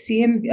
CM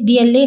BLA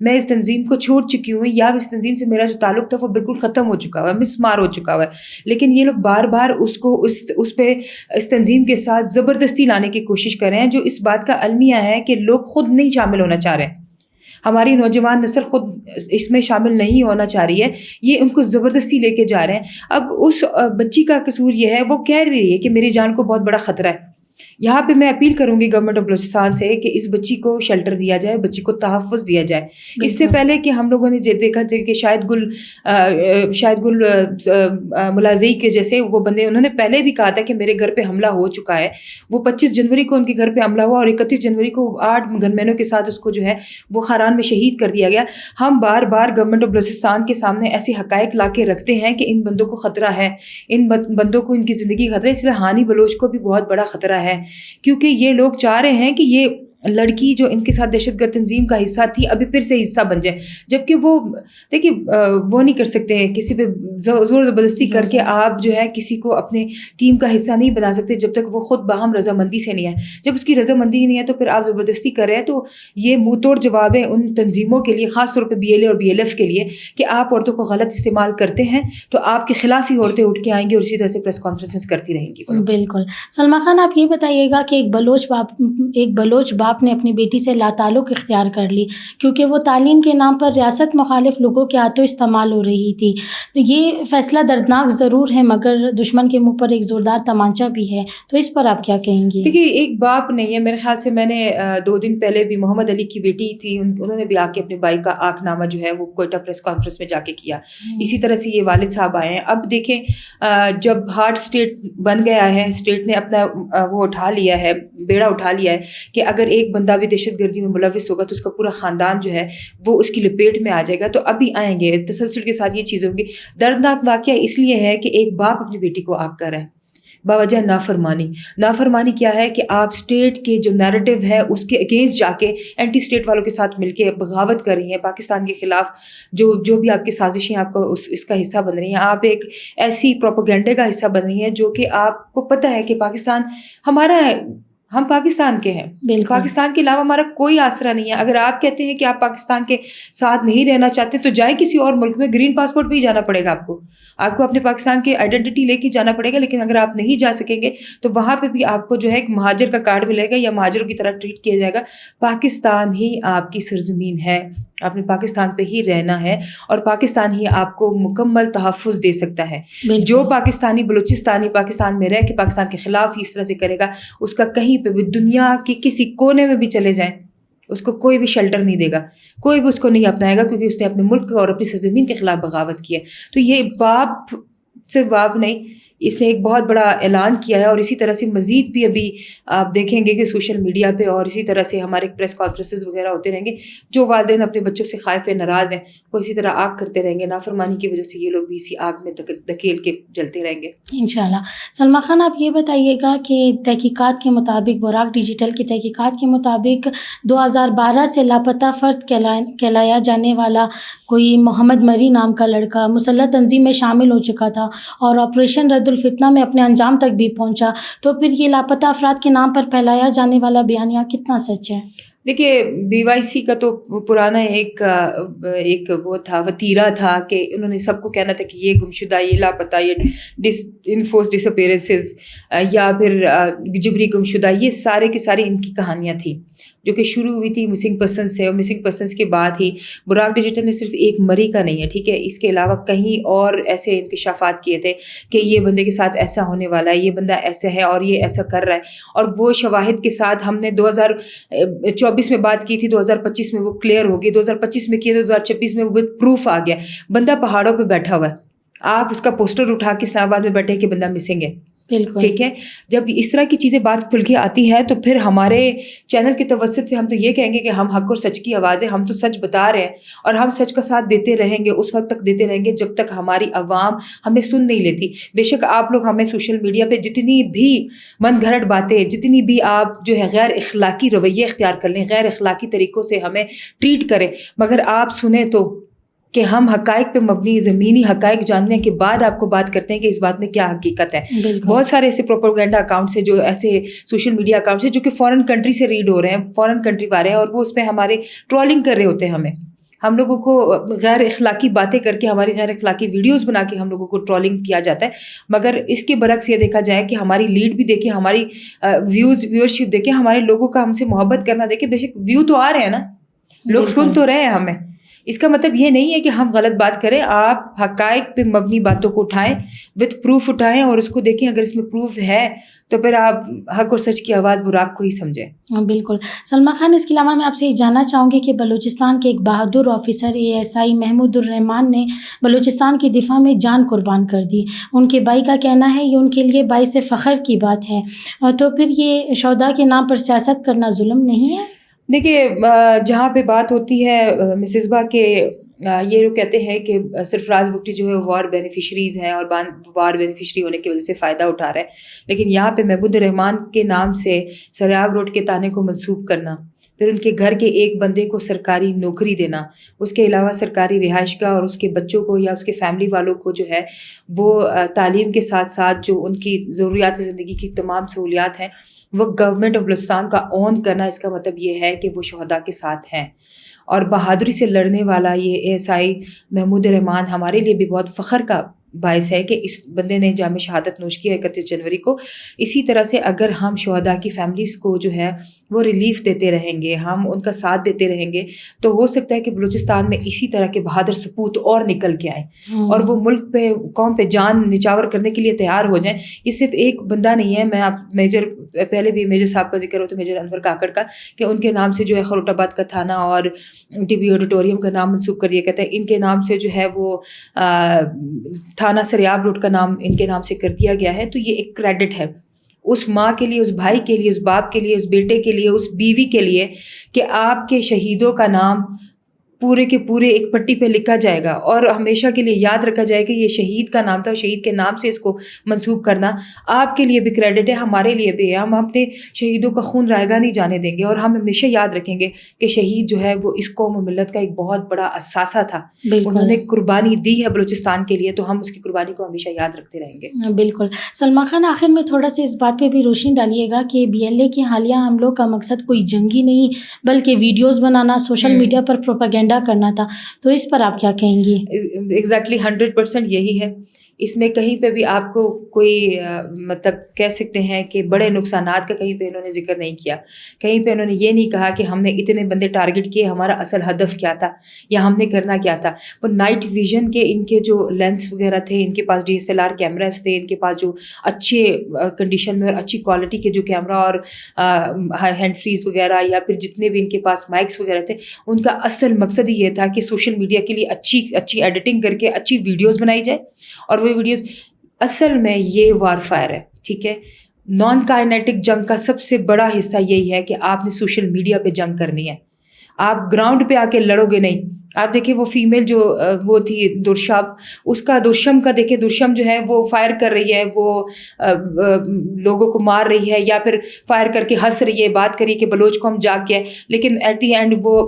میں اس تنظیم کو چھوڑ چکی ہوں, یا اس تنظیم سے میرا جو تعلق تھا وہ بالکل ختم ہو چکا ہوا ہے, مسمار ہو چکا ہوا ہے. لیکن یہ لوگ بار بار اس پہ اس تنظیم کے ساتھ زبردستی لانے کی کوشش کر رہے ہیں, جو اس بات کا المیہ ہے کہ لوگ خود نہیں شامل ہونا چاہ رہے ہیں. ہماری نوجوان نسل خود اس میں شامل نہیں ہونا چاہ رہی ہے, یہ ان کو زبردستی لے کے جا رہے ہیں. اب اس بچی کا قصور یہ ہے, وہ کہہ رہی ہے کہ میری جان کو بہت بڑا خطرہ ہے. یہاں پہ میں اپیل کروں گی گورنمنٹ آف بلوچستان سے کہ اس بچی کو شیلٹر دیا جائے, بچی کو تحفظ دیا جائے. اس سے پہلے کہ ہم لوگوں نے دیکھا تھا کہ شاہد گل ملازی کے جیسے وہ بندے, انہوں نے پہلے بھی کہا تھا کہ میرے گھر پہ حملہ ہو چکا ہے. وہ 25 جنوری کو ان کے گھر پہ حملہ ہوا, اور 31 جنوری کو 8 گن مینوں کے ساتھ اس کو جو ہے وہ خاران میں شہید کر دیا گیا. ہم بار بار گورنمنٹ آف بلوچستان کے سامنے ایسے حقائق لا کے رکھتے ہیں کہ ان بندوں کو خطرہ ہے, ان بندوں کو ان کی زندگی خطرہ ہے. اس لیے ہانی بلوچ کو بھی بہت بڑا خطرہ ہے, کیونکہ یہ لوگ چاہ رہے ہیں کہ یہ لڑکی جو ان کے ساتھ دہشت گرد تنظیم کا حصہ تھی ابھی پھر سے حصہ بن جائے. جبکہ وہ دیکھیے وہ نہیں کر سکتے کسی پہ زور زبردستی کر کے آپ جو ہے کسی کو اپنے ٹیم کا حصہ نہیں بنا سکتے جب تک وہ خود باہم رضامندی سے نہیں ہے. جب اس کی رضامندی نہیں ہے تو پھر آپ زبردستی کر رہے ہیں. تو یہ منہ توڑ جواب ہے ان تنظیموں کے لیے, خاص طور پہ BLA اور BLF کے لیے, کہ آپ عورتوں کو غلط استعمال کرتے ہیں تو آپ کے خلاف ہی عورتیں اٹھ کے آئیں گی اور اسی طرح سے پریس کانفرنسز کرتی رہیں گی. بالکل. سلمیٰ خان, آپ یہ بتائیے گا کہ ایک بلوچ باپ نے اپنی بیٹی سے لاتعلق اختیار کر لی کیونکہ وہ تعلیم کے نام پر ریاست مخالف لوگوں کے ہاتھوں استعمال ہو رہی تھی. تو یہ فیصلہ دردناک ضرور ہے, مگر دشمن کے منہ پر ایک زوردار تمانچہ بھی ہے, تو اس پر آپ کیا کہیں گے؟ دیکھیے ایک باپ نہیں ہے, میرے خیال سے میں نے 2 دن پہلے بھی محمد علی کی بیٹی تھی, انہوں نے بھی آ کے اپنے بھائی کا آنکھ نامہ جو ہے وہ کوئٹہ پریس کانفرنس میں جا کے کیا. اسی طرح سے یہ والد صاحب آئے ہیں. اب دیکھیں جب ہارڈ اسٹیٹ بن گیا ہے, اسٹیٹ نے اپنا وہ اٹھا لیا ہے, بیڑا اٹھا لیا ہے کہ اگر ایک بندہ بھی دہشت گردی میں ملوث ہوگا تو اس کا پورا خاندان جو ہے وہ اس کی لپیٹ میں آ جائے گا. تو ابھی آئیں گے تسلسل کے ساتھ یہ چیزیں ہوں گی. دردناک واقعہ اس لیے ہے کہ ایک باپ اپنی بیٹی کو آگ کر رہا ہے باوجہ نافرمانی کیا ہے کہ آپ اسٹیٹ کے جو نیریٹو ہے اس کے اگینسٹ جا کے اینٹی اسٹیٹ والوں کے ساتھ مل کے بغاوت کر رہی ہیں پاکستان کے خلاف. جو بھی آپ کی سازشیں آپ کو اس کا حصہ بن رہی ہیں, آپ ایک ایسی پروپیگنڈے کا حصہ بن رہی ہیں جو کہ آپ کو پتہ ہے کہ پاکستان ہمارا ہے, ہم پاکستان کے ہیں, پاکستان کے علاوہ ہمارا کوئی آسرا نہیں ہے. اگر آپ کہتے ہیں کہ آپ پاکستان کے ساتھ نہیں رہنا چاہتے تو جائیں کسی اور ملک میں, گرین پاسپورٹ پہ ہی جانا پڑے گا آپ کو اپنے پاکستان کی آئیڈینٹی لے کے جانا پڑے گا. لیکن اگر آپ نہیں جا سکیں گے تو وہاں پہ بھی آپ کو جو ہے ایک مہاجر کا کارڈ ملے گا یا مہاجروں کی طرح ٹریٹ کیا جائے گا. پاکستان ہی آپ کی سرزمین ہے, آپ نے پاکستان پہ ہی رہنا ہے اور پاکستان ہی آپ کو مکمل تحفظ دے سکتا ہے. جو پاکستانی بلوچستانی پاکستان میں رہ کے پاکستان کے خلاف ہی اس طرح سے کرے گا, اس کا کہیں پہ بھی دنیا کے کسی کونے میں بھی چلے جائیں اس کو کوئی بھی شیلٹر نہیں دے گا, کوئی بھی اس کو نہیں اپنائے گا, کیونکہ اس نے اپنے ملک اور اپنی سرزمین کے خلاف بغاوت کی ہے. تو یہ باپ صرف باپ نہیں, اس نے ایک بہت بڑا اعلان کیا ہے. اور اسی طرح سے مزید بھی ابھی آپ دیکھیں گے کہ سوشل میڈیا پہ اور اسی طرح سے ہمارے پریس کانفرنسز وغیرہ ہوتے رہیں گے. جو والدین اپنے بچوں سے خائف ناراض ہیں وہ اسی طرح آگ کرتے رہیں گے. نافرمانی کی وجہ سے یہ لوگ بھی اسی آگ میں دھکیل کے جلتے رہیں گے انشاءاللہ. سلمیٰ خان, آپ یہ بتائیے گا کہ تحقیقات کے مطابق, براق ڈیجیٹل کی تحقیقات کے مطابق 2012 سے لاپتہ فرد کہلایا جانے والا کوئی محمد مری نام کا لڑکا مسلح تنظیم میں شامل ہو چکا تھا اور آپریشن رد الفتنہ میں اپنے انجام تک بھی پہنچا. تو پھر یہ لاپتہ افراد کے نام پر پھیلایا جانے والا بیانیہ کتنا سچ ہے؟ دیکھیے BYC کا تو پرانا ایک وہ تھا, وتیرہ تھا کہ انہوں نے سب کو کہنا تھا کہ یہ گمشدہ, یہ لاپتہ, یہ انفورس ڈس اپیرنسز یا پھر جبری گمشدہ, یہ سارے کے سارے ان کی کہانیاں تھیں جو کہ شروع ہوئی تھی مسنگ پرسنس سے. اور مسنگ پرسنس کے بعد ہی براق ڈیجیٹل نے صرف ایک مری کا نہیں ہے, ٹھیک ہے, اس کے علاوہ کہیں اور ایسے انکشافات کیے تھے کہ یہ بندے کے ساتھ ایسا ہونے والا ہے, یہ بندہ ایسا ہے اور یہ ایسا کر رہا ہے. اور وہ شواہد کے ساتھ ہم نے 2024 میں بات کی تھی, 2025 میں وہ کلیئر ہوگی, 2025 میں کی تھی, 2026 میں وہ پروف آ گیا. بندہ پہاڑوں پہ بیٹھا ہوا ہے, آپ اس کا پوسٹر اٹھا کے اسلام آباد میں بیٹھے کہ بندہ مسنگ ہے, ٹھیک ہے. جب اس طرح کی چیزیں بات کھل کے آتی ہے تو پھر ہمارے چینل کے توسط سے ہم تو یہ کہیں گے کہ ہم حق اور سچ کی آواز ہے, ہم تو سچ بتا رہے ہیں اور ہم سچ کا ساتھ دیتے رہیں گے, اس وقت تک دیتے رہیں گے جب تک ہماری عوام ہمیں سن نہیں لیتی. بے شک آپ لوگ ہمیں سوشل میڈیا پہ جتنی بھی من گھڑت باتیں, جتنی بھی آپ جو ہے غیر اخلاقی رویے اختیار کر لیں, غیر اخلاقی طریقوں سے ہمیں ٹریٹ کریں, مگر آپ سنیں تو کہ ہم حقائق پہ مبنی زمینی حقائق جاننے کے بعد آپ کو بات کرتے ہیں کہ اس بات میں کیا حقیقت ہے. بہت سارے ایسے پروپیگنڈا اکاؤنٹس ہیں جو ایسے سوشل میڈیا اکاؤنٹس ہیں جو کہ فورن کنٹری سے ریڈ ہو رہے ہیں, فورن کنٹری والے ہیں, اور وہ اس پہ ہمارے ٹرولنگ کر رہے ہوتے ہیں, ہم لوگوں کو غیر اخلاقی باتیں کر کے, ہماری غیر اخلاقی ویڈیوز بنا کے ہم لوگوں کو ٹرولنگ کیا جاتا ہے. مگر اس کے برعکس یہ دیکھا جائے کہ ہماری لیڈ بھی دیکھیں, ہماری ویورشپ دیکھیں, ہمارے لوگوں کا ہم سے محبت کرنا دیکھیں. بے شک ویو تو آ رہے ہیں نا, لوگ سن تو رہے ہیں ہمیں. اس کا مطلب یہ نہیں ہے کہ ہم غلط بات کریں. آپ حقائق پہ مبنی باتوں کو اٹھائیں, وتھ پروف اٹھائیں, اور اس کو دیکھیں. اگر اس میں پروف ہے تو پھر آپ حق اور سچ کی آواز براق کو ہی سمجھیں. بالکل. سلمیٰ خان, اس کے علاوہ میں آپ سے یہ جاننا چاہوں گی کہ بلوچستان کے ایک بہادر آفیسر ASI محمود الرحمان نے بلوچستان کی دفاع میں جان قربان کر دی. ان کے بھائی کا کہنا ہے یہ ان کے لیے باعث فخر کی بات ہے. تو پھر یہ شہداء کے نام پر سیاست کرنا ظلم نہیں ہے؟ دیکھیے, جہاں پہ بات ہوتی ہے مسز با کے یہ لوگ کہتے ہیں کہ سرفراز بگٹی جو ہے وار بینیفیشریز ہیں اور وار بینیفیشری ہونے کی وجہ سے فائدہ اٹھا رہا ہے. لیکن یہاں پہ محمود الرحمان کے نام سے سریاب روڈ کے تانے کو منسوب کرنا, پھر ان کے گھر کے ایک بندے کو سرکاری نوکری دینا, اس کے علاوہ سرکاری رہائش گاہ اور اس کے بچوں کو یا اس کے فیملی والوں کو جو ہے وہ تعلیم کے ساتھ ساتھ جو ان کی ضروریات زندگی کی تمام سہولیات ہیں وہ گورنمنٹ آف بلوچستان کا اون کرنا, اس کا مطلب یہ ہے کہ وہ شہداء کے ساتھ ہیں. اور بہادری سے لڑنے والا یہ ASI محمود الرحمان ہمارے لیے بھی بہت فخر کا باعث ہے کہ اس بندے نے جامِ شہادت نوش کیا 31 جنوری کو. اسی طرح سے اگر ہم شہداء کی فیملیز کو جو ہے وہ ریلیف دیتے رہیں گے, ہم ان کا ساتھ دیتے رہیں گے, تو ہو سکتا ہے کہ بلوچستان میں اسی طرح کے بہادر سپوت اور نکل کے آئیں اور وہ ملک پہ قوم پہ جان نچاور کرنے کے لیے تیار ہو جائیں. یہ صرف ایک بندہ نہیں ہے. میں آپ پہلے بھی میجر صاحب کا ذکر ہوتا ہے, میجر انور کاکڑ کا, کہ ان کے نام سے جو ہے خروٹ آباد کا تھانہ اور TB آڈیٹوریم کا نام منسوخ کر دیا کہتا ہے. ان کے نام سے جو ہے وہ تھانہ سریاب روڈ کا نام ان کے نام سے کر دیا گیا ہے. تو یہ ایک کریڈٹ ہے اس ماں کے لیے, اس بھائی کے لیے, اس باپ کے لیے, اس بیٹے کے لیے, اس بیوی کے لیے, کہ آپ کے شہیدوں کا نام پورے کے پورے ایک پٹی پہ لکھا جائے گا اور ہمیشہ کے لیے یاد رکھا جائے کہ یہ شہید کا نام تھا, شہید کے نام سے اس کو منسوب کرنا آپ کے لیے بھی کریڈٹ ہے, ہمارے لیے بھی ہے. ہم اپنے شہیدوں کا خون رائگاں نہیں جانے دیں گے اور ہم ہمیشہ یاد رکھیں گے کہ شہید جو ہے وہ اس قوم و ملت کا ایک بہت بڑا اثاثہ تھا. انہوں نے قربانی دی ہے بلوچستان کے لیے, تو ہم اس کی قربانی کو ہمیشہ یاد رکھتے رہیں گے. بالکل. سلمیٰ خان, آخر میں تھوڑا سا اس بات پہ بھی روشنی ڈالیے گا کہ BLA کے حالیہ حملوں کا مقصد کوئی جنگی نہیں بلکہ ویڈیوز بنانا, سوشل میڈیا پر پروپیگنڈا کرنا تھا, تو اس پر آپ کیا کہیں گی؟ ایگزیکٹلی 100% یہی ہے. اس میں کہیں پہ بھی آپ کو کوئی مطلب کہہ سکتے ہیں کہ بڑے نقصانات کا کہیں پہ انہوں نے ذکر نہیں کیا. کہیں پہ انہوں نے یہ نہیں کہا کہ ہم نے اتنے بندے ٹارگٹ کیے, ہمارا اصل ہدف کیا تھا یا ہم نے کرنا کیا تھا. وہ نائٹ ویژن کے ان کے جو لینس وغیرہ تھے, ان کے پاس DSLR کیمراز تھے, ان کے پاس جو اچھے کنڈیشن میں اور اچھی کوالٹی کے جو کیمرہ اور ہینڈ فریز وغیرہ یا پھر جتنے بھی ان کے پاس مائکس وغیرہ تھے, ان کا اصل مقصد ہی یہ تھا کہ سوشل میڈیا کے لیے اچھی ایڈیٹنگ کر کے اچھی ویڈیوز بنائی جائے. اور وہ ویڈیوز اصل میں یہ وار فائر ہے, ٹھیک ہے. نان کائنیٹک جنگ کا سب سے بڑا حصہ یہی ہے کہ آپ نے سوشل میڈیا پہ جنگ کرنی ہے, آپ گراؤنڈ پہ آ کے لڑو گے نہیں. آپ دیکھیں وہ فیمیل جو وہ تھی درشاب, اس کا درشم کا دیکھیں, درشم جو ہے وہ فائر کر رہی ہے, وہ لوگوں کو مار رہی ہے یا پھر فائر کر کے ہنس رہی ہے, بات کری کہ بلوچ قوم جاگ گیا, لیکن ایٹ دی اینڈ وہ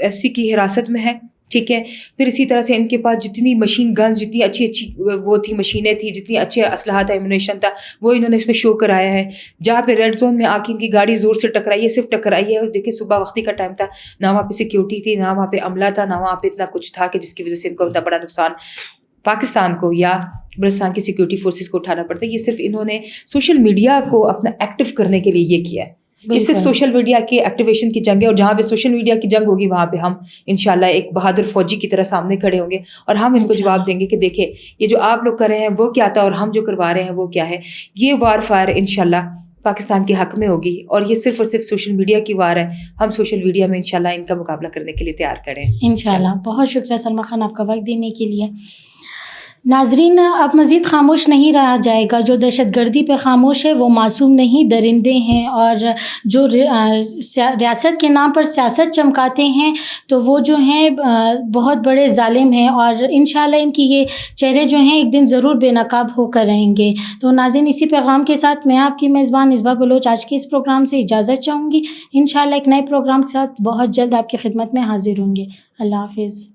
FC کی حراست میں ہے, ٹھیک ہے. پھر اسی طرح سے ان کے پاس جتنی مشین گنز, جتنی اچھی وہ تھی مشینیں تھیں, جتنی اچھے اسلحہ تھا, ایمونیشن تھا, وہ انہوں نے اس میں شو کرایا ہے. جہاں پہ ریڈ زون میں آ کے ان کی گاڑی زور سے ٹکرائی ہے, صرف ٹکرائی ہے. دیکھیں صبح وقتی کا ٹائم تھا, نہ وہاں پہ سیکیورٹی تھی, نہ وہاں پہ عملہ تھا, نہ وہاں پہ اتنا کچھ تھا کہ جس کی وجہ سے ان کو اتنا بڑا نقصان پاکستان کو یا بلوچستان کی سیکیورٹی فورسز کو اٹھانا پڑتا ہے. یہ صرف انہوں نے سوشل میڈیا کو اپنا ایکٹیو کرنے کے لیے یہ کیا ہے. یہ صرف سوشل میڈیا کے ایکٹیویشن کی جنگ ہے, اور جہاں پہ سوشل میڈیا کی جنگ ہوگی وہاں پہ ہم انشاءاللہ ایک بہادر فوجی کی طرح سامنے کھڑے ہوں گے اور ہم ان کو جواب دیں گے کہ دیکھیں یہ جو آپ لوگ کر رہے ہیں وہ کیا تھا اور ہم جو کروا رہے ہیں وہ کیا ہے. یہ وار فائر انشاءاللہ پاکستان کے حق میں ہوگی, اور یہ صرف اور صرف سوشل میڈیا کی وار ہے. ہم سوشل میڈیا میں انشاءاللہ ان کا مقابلہ کرنے کے لیے تیار کریں انشاءاللہ. بہت شکریہ سلمیٰ خان آپ کا وقت دینے کے لیے. ناظرین, اب مزید خاموش نہیں رہا جائے گا. جو دہشت گردی پہ خاموش ہے وہ معصوم نہیں, درندے ہیں, اور جو ریاست کے نام پر سیاست چمکاتے ہیں تو وہ جو ہیں بہت بڑے ظالم ہیں, اور انشاءاللہ ان کی یہ چہرے جو ہیں ایک دن ضرور بے نقاب ہو کر رہیں گے. تو ناظرین, اسی پیغام کے ساتھ میں آپ کی میزبان اصبا بلوچ آج کے اس پروگرام سے اجازت چاہوں گی. انشاءاللہ ایک نئے پروگرام کے ساتھ بہت جلد آپ کی خدمت میں حاضر ہوں گے. اللہ حافظ.